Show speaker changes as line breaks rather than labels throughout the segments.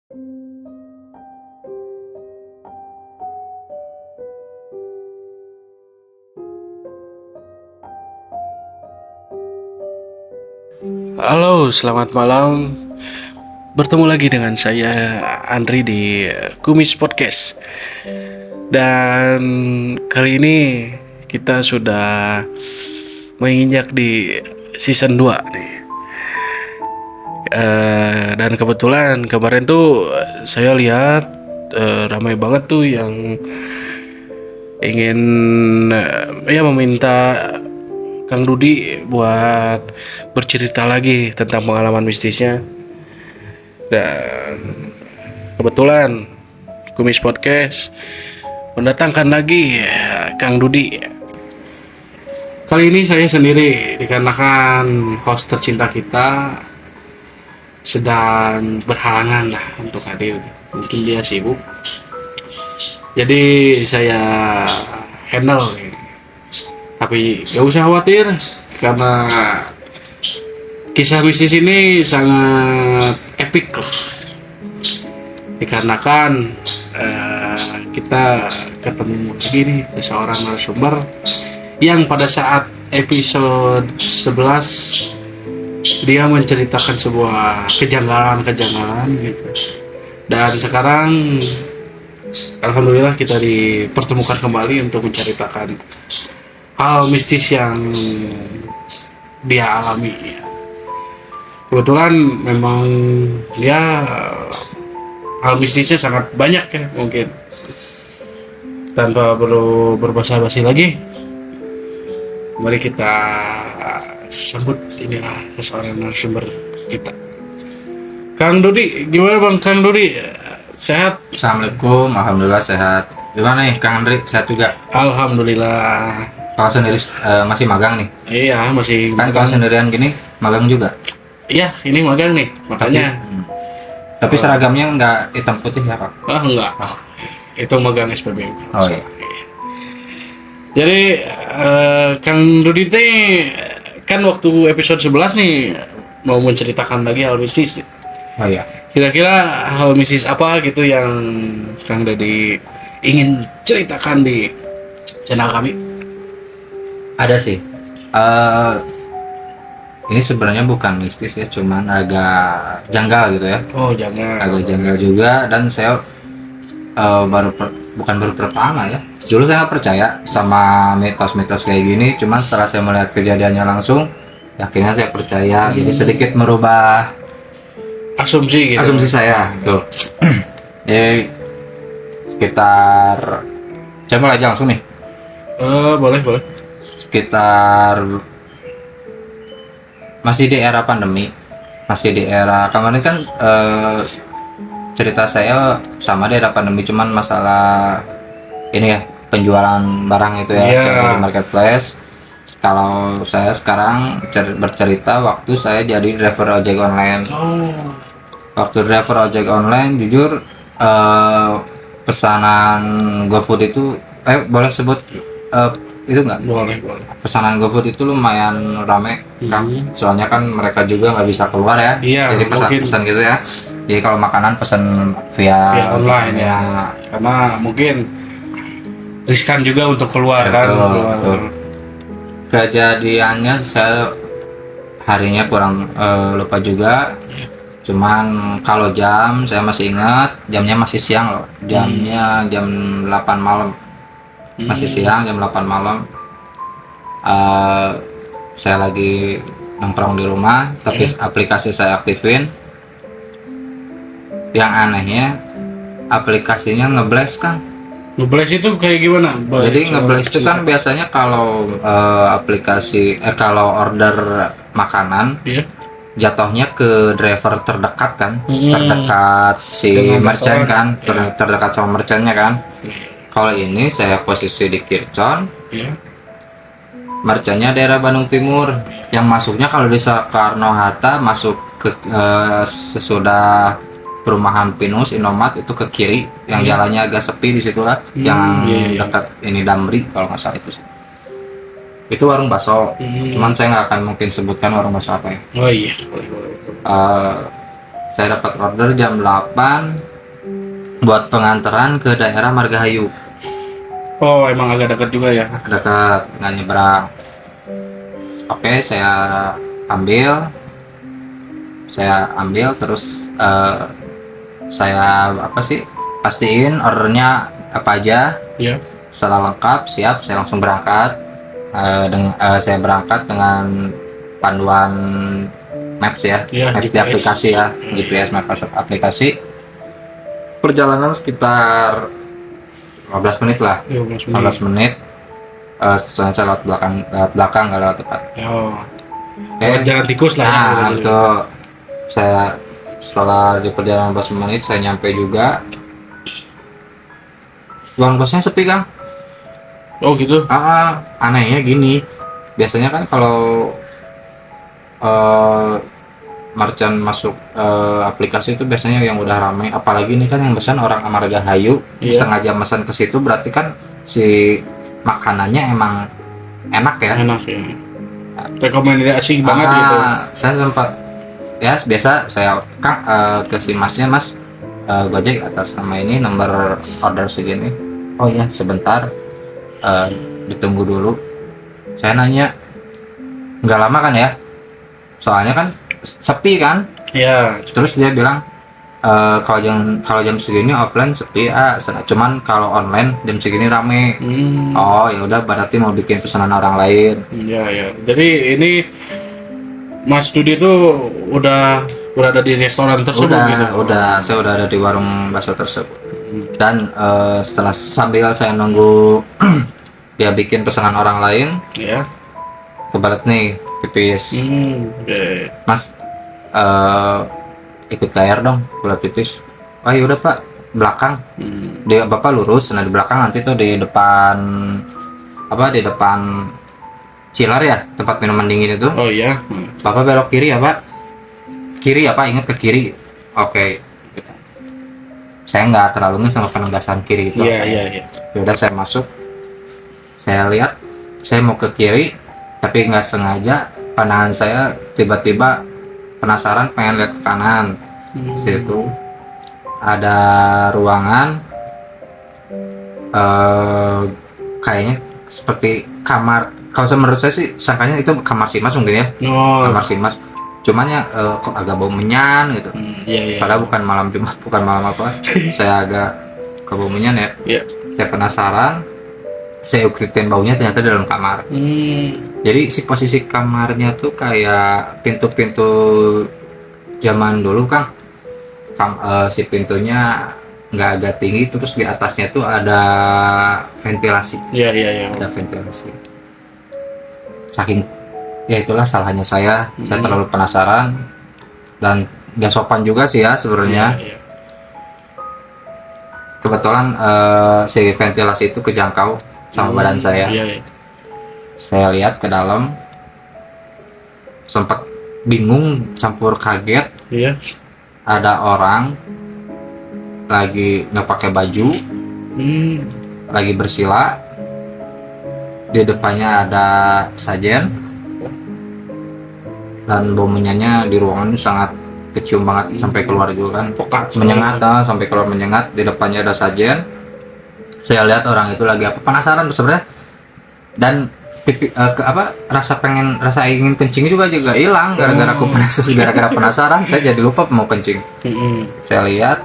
Halo, selamat malam. Bertemu lagi dengan saya Andri di Kumis Podcast. Dan kali ini kita sudah menginjak di season 2 nih. Dan kebetulan kemarin tuh saya lihat ramai banget tuh yang ingin ya meminta Kang Dudi buat bercerita lagi tentang pengalaman mistisnya. Dan kebetulan Kumis Podcast mendatangkan lagi Kang Dudi. Kali ini saya sendiri dikarenakan host tercinta kita sedang berhalangan lah untuk hadir. Mungkin dia sibuk. Jadi saya handle. Tapi gak usah khawatir karena kisah mistis ini sangat epik lah. Dikarenakan kita ketemu lagi nih seorang narasumber yang pada saat episode 11 dia menceritakan sebuah kejanggalan gitu. Dan sekarang alhamdulillah kita dipertemukan kembali untuk menceritakan hal mistis yang dia alami. Kebetulan memang dia hal mistisnya sangat banyak ya. Mungkin tanpa perlu berbasa-basi lagi, mari kita sambut inilah seseorang narasumber kita, Kang Dudi. Gimana Bang Kang Dudi? Sehat?
Assalamualaikum, alhamdulillah sehat. Gimana nih Kang Andri, sehat juga?
Alhamdulillah.
Kalau sendiri masih magang nih?
Iya, masih
Kan kalau sendirian gini, magang juga?
Iya, ini magang nih, makanya.
Tapi seragamnya nggak hitam putih ya Pak?
Enggak. Itu magang SPBU.
Oh iya.
Jadi Kang Dudi teh kan waktu episode 11 nih mau menceritakan lagi hal mistis.
Oh iya.
Kira-kira hal mistis apa gitu yang Kang Dudi ingin ceritakan di channel kami?
Ada sih. Ini sebenarnya bukan mistis ya, cuman agak janggal gitu ya.
Oh, jangan.
Agak janggal juga, dan saya bukan baru pertama ya. Dulu saya nggak percaya sama mitos-mitos kayak gini, cuman setelah saya melihat kejadiannya langsung, akhirnya saya percaya. Jadi sedikit merubah
Asumsi gitu.
asumsi saya tuh. Jadi sekitar, saya mulai aja langsung nih.
Boleh.
Sekitar masih di era pandemi, masih di era kemarin kan, cerita saya sama di era pandemi, cuman masalah ini ya, penjualan barang itu ya,
Yeah.
di marketplace. Kalau saya sekarang bercerita waktu saya jadi driver ojek online.
Oh.
Waktu driver ojek online, jujur pesanan GoFood itu boleh sebut itu nggak?
Boleh.
Pesanan GoFood itu lumayan rame kan, soalnya kan mereka juga nggak bisa keluar ya.
Iya,
jadi pesan gitu ya. Jadi kalau makanan pesan via
online ya. Karena mungkin riskan juga untuk keluar kan.
Betul. Kejadiannya saya harinya kurang lupa juga. Cuman kalau jam saya masih ingat, jamnya masih siang loh. Jamnya jam 8 malam. Masih siang, jam 8 malam. Saya lagi nongkrong di rumah, tapi aplikasi saya aktifin. Yang anehnya aplikasinya ngeblast kan.
Ngeblast itu kayak gimana?
Jadi ngeblast itu kan biasanya kalau aplikasi kalau order makanan, jatuhnya ke driver terdekat kan, terdekat si merchant kan, terdekat sama merchantnya kan. Kalau ini saya posisi di Kircon, merchantnya daerah Bandung Timur, yang masuknya kalau di Soekarno Hatta masuk ke sesudah perumahan Pinus Indomat itu ke kiri, yang jalannya agak sepi di situlah, yang dekat ini Damri kalau nggak salah itu sih. Itu warung bakso, cuman saya nggak akan mungkin sebutkan warung bakso apa ya.
Oh iya, boleh.
Saya dapat order jam 8 buat pengantaran ke daerah Margahayu.
Oh, emang agak dekat juga ya.
Dekat, tinggal nyebrang. Oke, saya ambil terus saya pastiin ordernya apa aja.
Iya.
Setelah lengkap siap, saya langsung berangkat. Saya berangkat dengan panduan Maps ya,
Iya,
Maps di
GPS.
aplikasi ya, GPS Maps aplikasi. Perjalanan sekitar 15 menit lah,
15 menit.
15 menit. Soalnya saya lewat belakang nggak lewat depan.
Oh.
Oke.
Lewat jalan tikus lah ya.
Nah, itu saya setelah di perjalanan 15 menit saya nyampe juga. Ruang bosnya sepi, Kang.
Oh gitu.
Anehnya gini. Biasanya kan kalau merchant masuk aplikasi itu biasanya yang udah ramai, apalagi ini kan yang pesan orang Margahayu.
Iya.
Sengaja pesan ke situ berarti kan si makanannya emang enak ya.
Enak ya. Rekomendasi banget gitu.
Saya sempat ya biasa saya ke si masnya, Mas, Gojek atas nama ini nomor order segini. Oh ya sebentar, ditunggu dulu. Saya nanya nggak lama kan ya, soalnya kan sepi kan.
Iya.
Terus dia bilang kalau jam segini offline sepi, cuman kalau online jam segini rame. Oh ya udah, berarti mau bikin pesanan orang lain.
Iya ya. Jadi ini Mas Dudi itu udah ada di restoran tersebut gitu.
Saya udah ada di warung bakso tersebut. Dan sambil saya nunggu dia bikin pesanan orang lain,
ya.
kebalat nih pipis.
Okay.
Mas, ikut KR dong, kebalat pipis. Oh ya udah Pak, belakang. Dia Bapak lurus, nah di belakang nanti tuh di depan di depan Cilar ya, tempat minuman dingin itu.
Oh iya.
Bapak belok kiri ya Pak. Kiri ya Pak, ingat ke kiri. Oke. Saya nggak terlalu sama penegasan kiri itu.
Iya.
Udah saya masuk, saya lihat, saya mau ke kiri, tapi nggak sengaja pandangan saya tiba-tiba penasaran pengen lihat ke kanan. Situ ada ruangan, kayaknya seperti kamar. Kalau menurut saya sih sangkanya itu kamar si Mas mungkin ya. Kamar si Mas. Cuman ya kok agak bau menyan gitu.
Iya.
Padahal bukan malam Jumat, bukan malam apa. Saya agak bau menyan ya.
Iya.
Saya penasaran. Saya ikutin baunya, ternyata dalam kamar. Jadi si posisi kamarnya tuh kayak pintu-pintu zaman dulu Kang. Si pintunya nggak agak tinggi, terus di atasnya tuh ada ventilasi.
Iya.
Ada ventilasi. Saking ya itulah salahnya saya terlalu penasaran dan gak sopan juga sih ya sebenarnya.
Iya.
Kebetulan si ventilasi itu kejangkau sama badan saya.
Iya.
Saya lihat ke dalam, sempat bingung campur kaget.
Iya.
Ada orang lagi nggak pakai baju, lagi bersila. Di depannya ada sajen. Dan bau menyanyi di ruangan itu sangat kecium banget sampai keluar juga kan.
Pokat
Menyengat sampai keluar menyengat. Di depannya ada sajen. Saya lihat orang itu lagi apa, penasaran sebenarnya. Dan rasa ingin kencing juga hilang gara-gara aku penasaran. Saya jadi lupa mau kencing. Saya lihat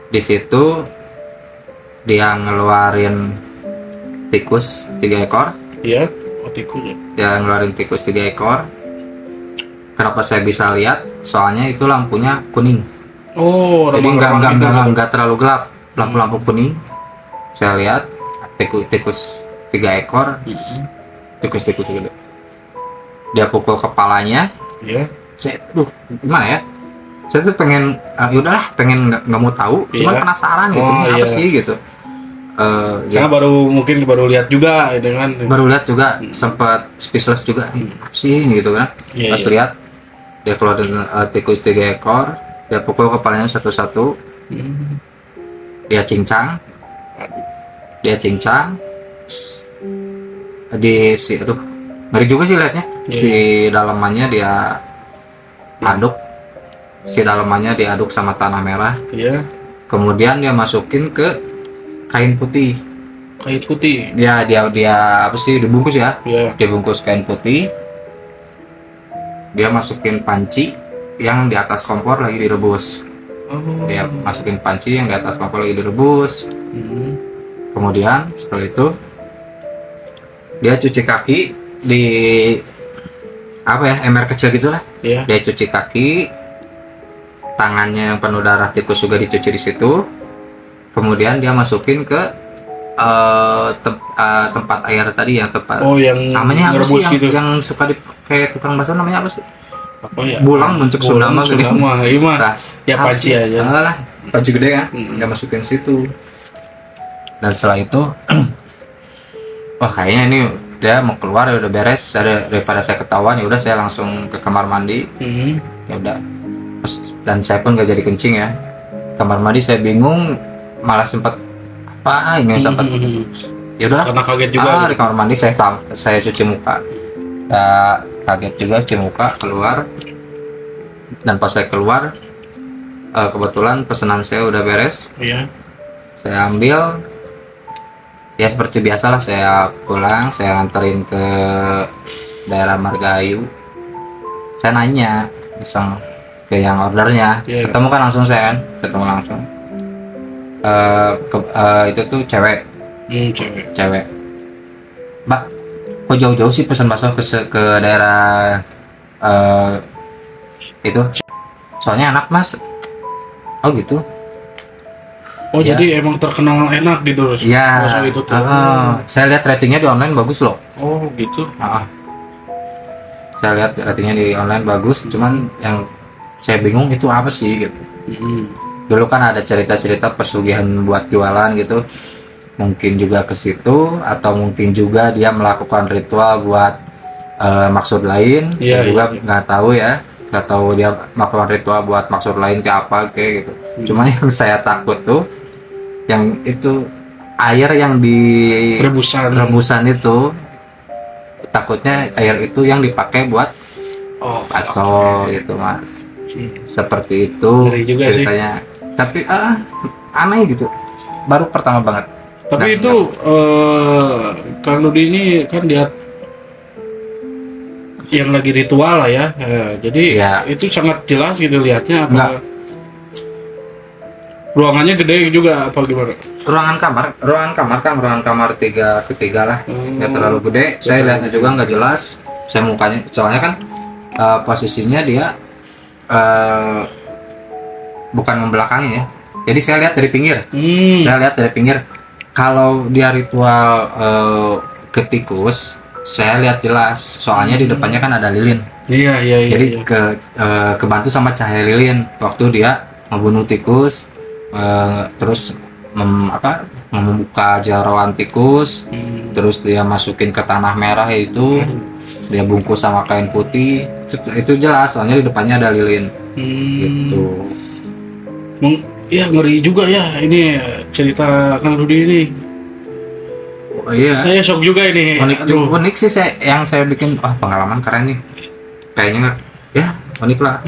di situ dia ngeluarin tikus 3 ekor.
Iya. Tikus ya.
Dia ngeluarin tikus 3 ekor. Kenapa saya bisa lihat? Soalnya itu lampunya kuning.
Oh,
jadi nggak terlalu gelap, lampu-lampu kuning. Saya lihat tikus 3 ekor, tikus gede. Dia pukul kepalanya.
Iya.
Saya, gimana ya? Saya tuh pengen, pengen nggak mau tahu, cuman penasaran gitu, ini apa sih gitu.
Karena baru lihat juga, gitu kan?
Baru lihat juga, sempat speechless juga, apa sih gitu kan? Pas lihat, dia keluarin tikus 3 ekor, dia pukul kepalanya satu-satu, dia cincang, ngeri juga sih liatnya. Si dalamannya dia aduk si dalamannya diaduk sama tanah merah,
Iya.
kemudian dia masukin ke kain putih.
Kain putih.
Ya dia apa sih, dibungkus ya,
Iya.
dibungkus kain putih, dia masukin panci yang di atas kompor lagi direbus.
Oh.
Dia masukin panci yang di atas kompor lagi direbus. Kemudian setelah itu dia cuci kaki di apa ya, ember kecil gitulah.
Iya.
Dia cuci kaki, tangannya yang penuh darah tikus juga dicuci di situ. Kemudian dia masukin ke tempat air tadi, yang tempat
yang
namanya apa sih,
ngerebus gitu.
yang suka di kayak tukang bakso, namanya apa sih?
Apa ya?
Bulang muncul Sundama gede.
Iya mah. Ya
Apa
panci
sih?
aja.
Lah, panci gede kan? Dia masukin situ. Dan setelah itu wah, kayaknya ini dia mau keluar, ya udah beres. Daripada saya ketahuan, ya udah saya langsung ke kamar mandi. Ya udah. Dan saya pun gak jadi kencing ya. Kamar mandi saya bingung, malah sempat apa ini sempat. Ya udah.
Karena kaget juga.
Di kamar mandi saya cuci muka. Kaget juga, cuci muka, keluar. Dan pas saya keluar, kebetulan pesanan saya udah beres.
Iya.
Saya ambil, ya seperti biasalah, saya pulang, saya anterin ke daerah Margahayu. Saya nanya iseng ke yang ordernya. Ketemu kan langsung, saya kan ketemu langsung. Itu tuh cewek. Cewek. Mbak, kok jauh-jauh sih pesan bakso ke daerah itu? Soalnya enak, Mas. Oh gitu.
Oh ya. Jadi emang terkenal enak gitu.
Iya.
Bakso itu tuh.
Saya lihat ratingnya di online bagus loh.
Oh gitu.
Saya lihat ratingnya di online bagus, cuman yang saya bingung itu apa sih gitu. Dulu kan ada cerita-cerita pesugihan buat jualan gitu. Mungkin juga ke situ, atau mungkin juga dia melakukan ritual buat maksud lain. Saya juga nggak tahu ya. Nggak tahu dia melakukan ritual buat maksud lain kayak apa kayak gitu. Cuman yang saya takut tuh yang itu air yang di rebusan itu, takutnya air itu yang dipakai buat bakso gitu, Mas. Seperti itu ceritanya. Tapi aneh gitu, baru pertama banget.
Tapi itu Kang Dodi ini kan dia yang lagi ritual lah ya, jadi ya, itu sangat jelas gitu lihatnya. Apa ruangannya gede juga apa gimana?
Ruangan kamar 3x3 lah, nggak terlalu gede. Saya lihatnya juga nggak jelas, saya mukanya, soalnya kan posisinya dia bukan membelakangi ya, jadi saya lihat dari pinggir. Kalau dia ritual ke tikus, saya lihat jelas, soalnya di depannya kan ada lilin.
Iya.
Jadi kebantu sama cahaya lilin waktu dia membunuh tikus, terus membuka jarawan tikus, terus dia masukin ke tanah merah itu, dia bungkus sama kain putih. Itu jelas, soalnya di depannya ada lilin. Gitu.
Ya ngeri juga ya ini cerita Kang Dodi ini.
Oh, iya.
Saya shock juga ini.
Unik sih yang saya bikin, pengalaman keren nih. Kayaknya ya unik lah.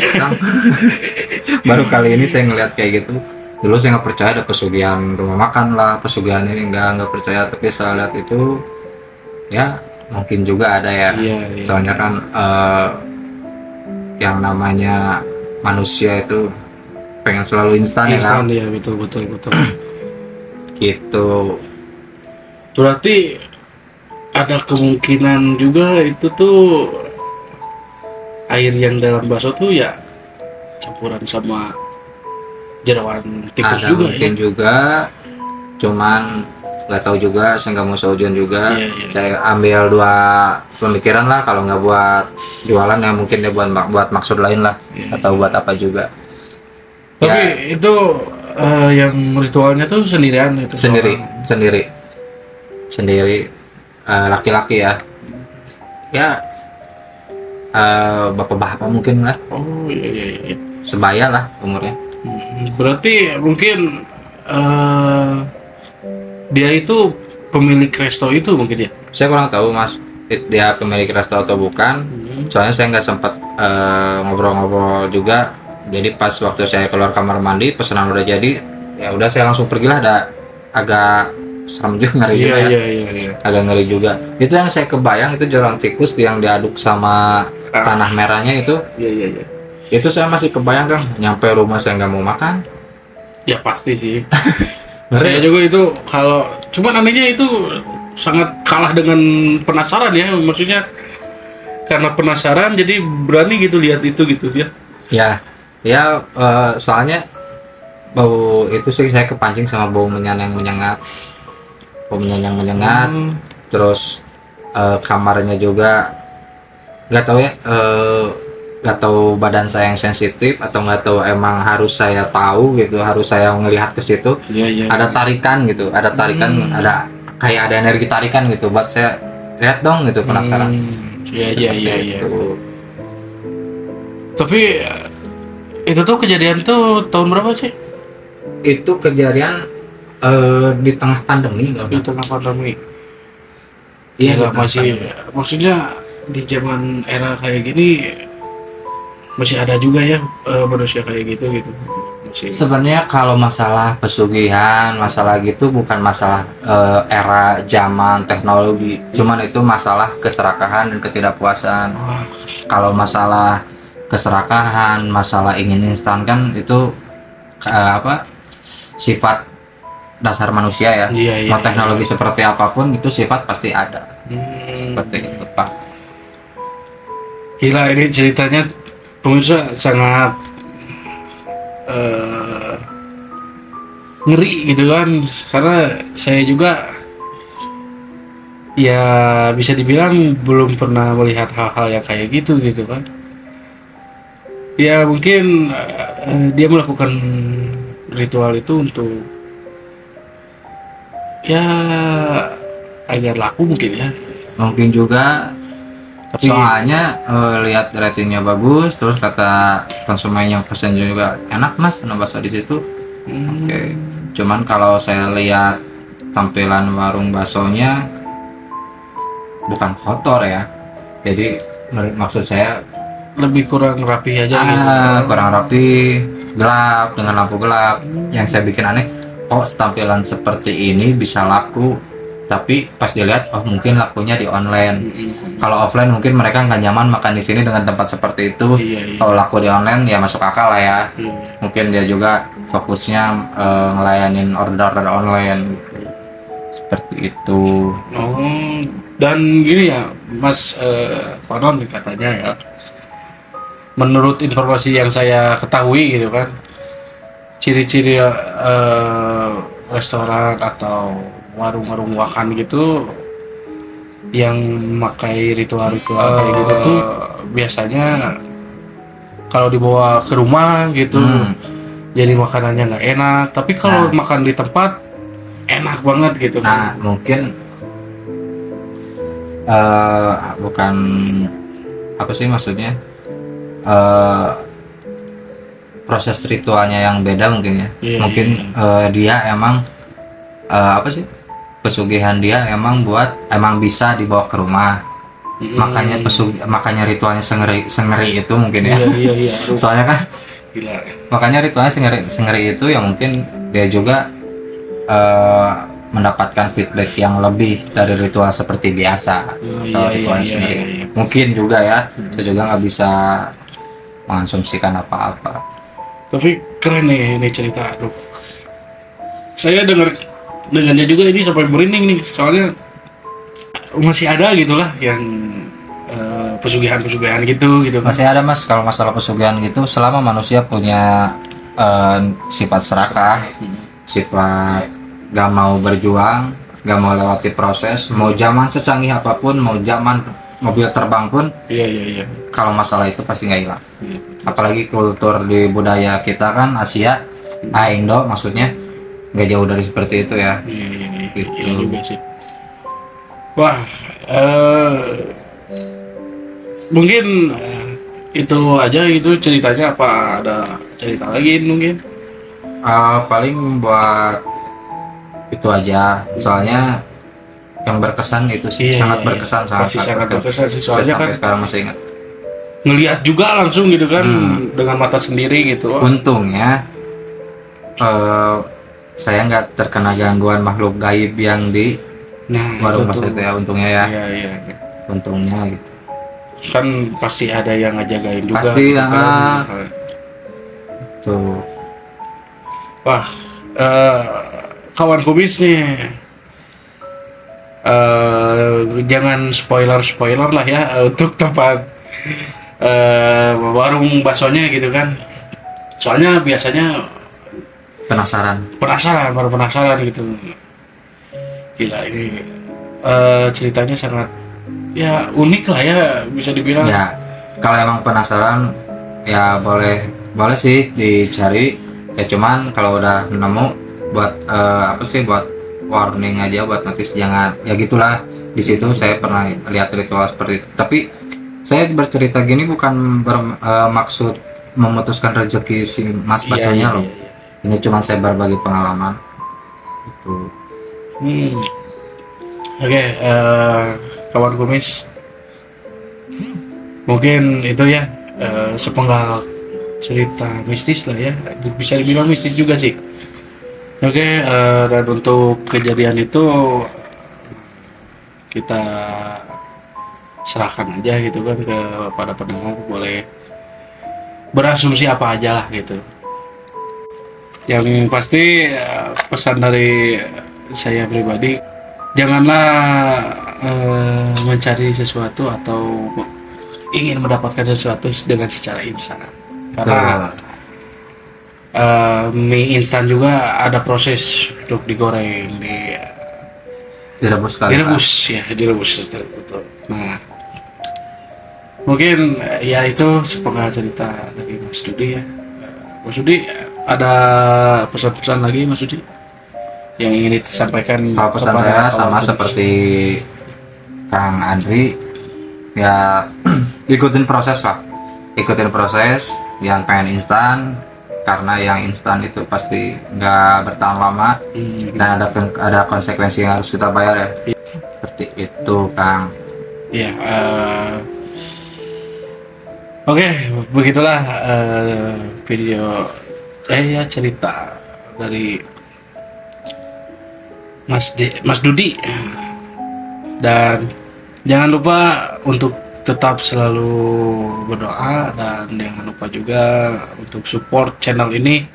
Baru kali ini saya ngeliat kayak gitu. Dulu saya nggak percaya ada pesugihan rumah makan lah, pesugihan ini nggak percaya. Tapi saya lihat itu, ya mungkin juga ada ya.
Iya.
Soalnya kan yang namanya manusia itu pengen selalu instan ya kan.
Ya, betul.
Gitu.
Berarti ada kemungkinan juga itu tuh air yang dalam bakso tuh ya campuran sama jerawan tikus
ada
juga
mungkin
ya.
Juga, cuman nggak tahu juga, saya nggak mau seujun juga.
Iya.
Saya ambil dua pemikiran lah, kalau nggak buat jualan ya mungkin dia buat maksud lain lah, atau buat apa juga.
Tapi itu yang ritualnya tuh sendirian itu?
Sendiri, laki-laki ya. Ya bapak-bapak mungkin lah.
Oh iya.
Sebaya lah umurnya.
Berarti mungkin dia itu pemilik resto itu mungkin ya?
Saya kurang tahu, Mas, dia pemilik resto atau bukan. Soalnya saya nggak sempat ngobrol-ngobrol juga Jadi pas waktu saya keluar kamar mandi, pesanan udah jadi, ya udah saya langsung pergilah. Ada agak serem juga, ngeri juga ya.
Iya.
Agak ngeri juga. Itu yang saya kebayang itu jalan tikus yang diaduk sama tanah merahnya itu.
Iya.
Itu saya masih kebayang kan, nyampe rumah saya nggak mau makan.
Ya pasti sih.
Ngeri.
Saya juga itu kalau cuman anehnya itu sangat kalah dengan penasaran ya, maksudnya karena penasaran jadi berani gitu lihat itu gitu ya.
Ya, soalnya bau itu sih saya kepancing sama bau menyengat. Bau menyengat. Terus kamarnya juga nggak tahu ya, nggak tahu badan saya yang sensitif atau nggak tahu emang harus saya tahu gitu, harus saya melihat ke situ.
Iya.
Ada tarikan gitu, ada tarikan, ada kayak ada energi tarikan gitu buat saya lihat dong gitu, penasaran.
Iya.
Itu.
Tapi itu tuh kejadian tuh tahun berapa sih?
Itu kejadian di tengah pandemi nggak?
Di tengah pandemi.
Iya,
Gila, masih maksudnya di zaman era kayak gini masih ada juga ya manusia kayak gitu. Masih.
Sebenarnya kalau masalah pesugihan, masalah gitu bukan masalah era zaman teknologi, cuman itu masalah keserakahan dan ketidakpuasan. Kalau masalah keserakahan, masalah ingin instan kan itu sifat dasar manusia ya.
Iya,
Mau teknologi seperti apapun itu sifat pasti ada. Seperti itu, Pak.
Gila, ini ceritanya pemirsa sangat ngeri gitu kan, karena saya juga ya bisa dibilang belum pernah melihat hal-hal yang kayak gitu kan. Ya mungkin dia melakukan ritual itu untuk ya agar laku mungkin ya.
Mungkin juga
Tapi
soalnya lihat ratingnya bagus, terus kata konsumen yang pesen juga enak mas bakso di situ. Oke. Cuman kalau saya lihat tampilan warung baksonya bukan kotor ya, jadi maksud saya
lebih kurang rapi aja gitu.
kurang rapi, gelap dengan lampu gelap. Yang saya bikin aneh, tampilan seperti ini bisa laku, tapi pas dilihat mungkin lakunya di online. Kalau offline mungkin mereka nggak nyaman makan di sini dengan tempat seperti itu.
Iya.
Kalau laku di online ya masuk akal lah ya. Mungkin dia juga fokusnya ngelayanin order online gitu. Seperti itu.
Dan gini ya Mas Fanon, katanya ya, menurut informasi yang saya ketahui gitu kan, ciri-ciri restoran atau warung-warung makan gitu yang memakai ritual-ritual kayak gitu tuh biasanya kalau dibawa ke rumah gitu jadi makanannya nggak enak, tapi kalau makan di tempat enak banget gitu.
Nah mungkin bukan apa sih maksudnya, proses ritualnya yang beda mungkin ya. Mungkin dia emang apa sih, pesugihan dia emang bisa dibawa ke rumah. Makanya ritualnya sengeri itu mungkin ya.
Iya.
Soalnya kan
Gila.
makanya ritualnya sengeri itu yang mungkin dia juga mendapatkan feedback yang lebih dari ritual seperti biasa. Ritual sendiri.
Iya.
Mungkin juga ya, kita juga nggak bisa mengasumsikan apa-apa.
Tapi keren nih ini cerita. Aduh, saya dengannya juga ini sampai merinding nih, soalnya masih ada gitulah yang pesugihan gitu.
Masih ada mas, kalau masalah pesugihan gitu, selama manusia punya sifat serakah, sifat gak mau berjuang, gak mau lewati proses, mau zaman secanggih apapun, mau zaman mobil terbang pun,
iya.
kalau masalah itu pasti nggak hilang. Apalagi kultur di budaya kita kan Asia, Indo maksudnya, nggak jauh dari seperti itu ya.
Iya
Gitu.
juga sih. Wah, mungkin itu aja gitu ceritanya, apa ada cerita lagi mungkin?
Paling buat itu aja, soalnya yang berkesan itu sih sangat berkesan,
masih sangat berkesan sih, soalnya
sampai
kan
sekarang masih ingat.
ngelihat juga langsung gitu kan dengan mata sendiri gitu.
Untungnya saya nggak terkena gangguan makhluk gaib yang di warung
itu
Mas
tuh.
itu ya, untungnya ya.
Iya, iya.
Untungnya gitu.
Kan pasti ada yang ngejagain juga.
Pasti
gitu
ya.
kan.
Tuh.
Wah, kawan kubis nih. Jangan spoiler lah ya untuk tempat warung baksonya gitu kan. Soalnya biasanya
Penasaran.
baru penasaran gitu. Gila ini ceritanya sangat ya unik lah ya, bisa dibilang.
Ya, kalau emang penasaran ya boleh sih dicari. Ya cuman kalau udah nemu buat buat warning aja, buat notice, jangan ya gitulah. Di situ saya pernah lihat ritual seperti itu. Tapi saya bercerita gini bukan bermaksud memutuskan rezeki si Mas
Iya,
baksonya
iya,
loh.
iya.
Ini cuma saya berbagi pengalaman. Itu.
Oke, kawan kumis, mungkin itu ya sepenggal cerita mistis lah ya, bisa dibilang mistis juga sih. Oke, dan untuk kejadian itu kita serahkan aja gitu kan kepada pendengar, boleh berasumsi apa aja lah gitu. Yang pasti pesan dari saya pribadi, janganlah mencari sesuatu atau ingin mendapatkan sesuatu dengan secara instan, karena mie instan juga ada proses untuk digoreng,
Direbus kali.
direbus betul. Nah, mungkin ya itu sepenggal cerita dari Mas Dudi ya. Mas Dudi, ada pesan-pesan lagi Mas Dudi yang ingin disampaikan?
Kalau pesan saya sama seperti Kang Andri, ya ikutin proses lah, ikutin proses. Yang pengen instan, karena yang instan itu pasti nggak bertahan lama dan ada konsekuensi yang harus kita bayar ya. Seperti itu Kang.
Ya, oke, begitulah video ya cerita dari Mas Dudi. Dan jangan lupa untuk tetap selalu berdoa, dan jangan lupa juga untuk support channel ini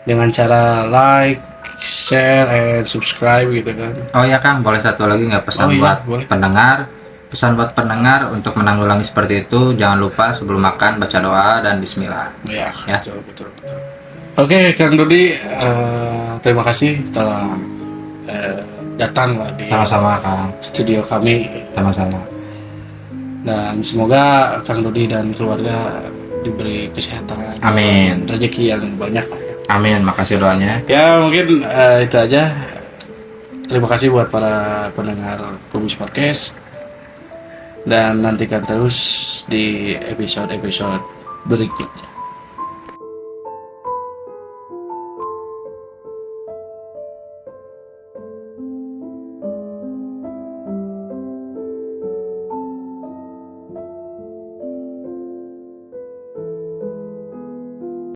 dengan cara like, share, and subscribe gitu kan.
Oh ya Kang, boleh satu lagi nggak pesan buat pendengar? Pesan buat pendengar untuk menanggulangi seperti itu, jangan lupa sebelum makan baca doa dan bismillah.
Ya. Betul. Oke, Kang Dudi, terima kasih telah datang lah di
Sama-sama Kang.
studio kami.
Sama-sama.
Dan semoga Kang Dudi dan keluarga diberi kesehatan,
Amin.
rezeki yang banyak lah ya.
Amin, makasih doanya.
Ya mungkin itu aja. Terima kasih buat para pendengar Kubis Podcast, dan nantikan terus di episode berikutnya.